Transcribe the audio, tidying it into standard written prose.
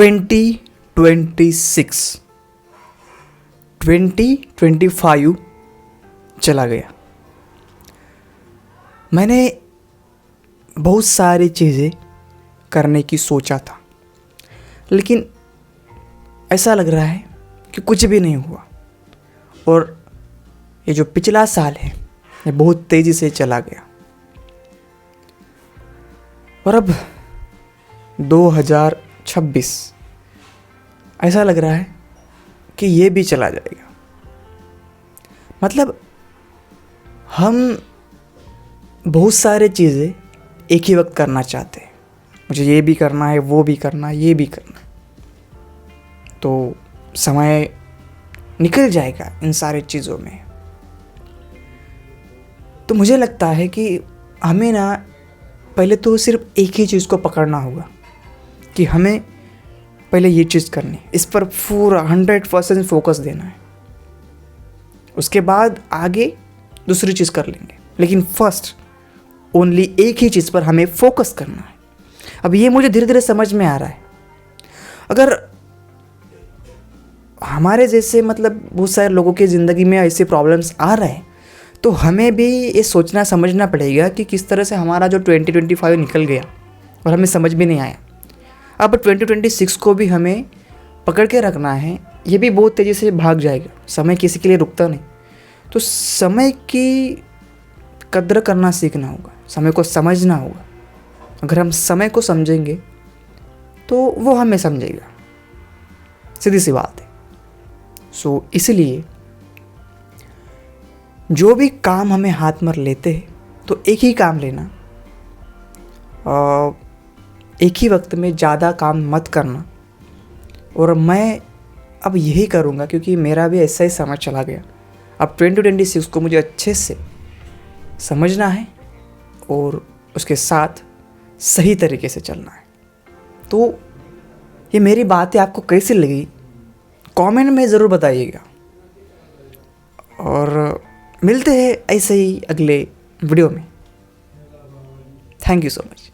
2026 2025 चला गया। मैंने बहुत सारी चीज़ें करने की सोचा था, लेकिन ऐसा लग रहा है कि कुछ भी नहीं हुआ। और ये जो पिछला साल है ये बहुत तेज़ी से चला गया। और अब 2026 ऐसा लग रहा है कि ये भी चला जाएगा। मतलब हम बहुत सारे चीज़ें एक ही वक्त करना चाहते हैं। मुझे ये भी करना है, वो भी करना है, ये भी करना है, तो समय निकल जाएगा इन सारी चीज़ों में। तो मुझे लगता है कि हमें ना पहले तो सिर्फ एक ही चीज़ को पकड़ना होगा कि हमें पहले ये चीज़ करनी है, इस पर पूरा 100% फोकस देना है। उसके बाद आगे दूसरी चीज़ कर लेंगे, लेकिन फर्स्ट ओनली एक ही चीज़ पर हमें फोकस करना है। अब ये मुझे धीरे धीरे समझ में आ रहा है। अगर हमारे जैसे मतलब बहुत सारे लोगों की ज़िंदगी में ऐसे प्रॉब्लम्स आ रहे हैं, तो हमें भी ये सोचना समझना पड़ेगा कि किस तरह से हमारा जो 2025 निकल गया और हमें समझ भी नहीं आया। अब 2026 को भी हमें पकड़ के रखना है। ये भी बहुत तेज़ी से भाग जाएगा, समय किसी के लिए रुकता नहीं। तो समय की कद्र करना सीखना होगा, समय को समझना होगा। अगर हम समय को समझेंगे तो वो हमें समझेगा, सीधी सी बात है। सो इसलिए जो भी काम हमें हाथ में लेते हैं तो एक ही काम लेना, एक ही वक्त में ज़्यादा काम मत करना। और मैं अब यही करूँगा क्योंकि मेरा भी ऐसा ही समय चला गया। अब 2026 को मुझे अच्छे से समझना है और उसके साथ सही तरीके से चलना है। तो ये मेरी बातें आपको कैसी लगी कमेंट में ज़रूर बताइएगा, और मिलते हैं ऐसे ही अगले वीडियो में। Thank you so much.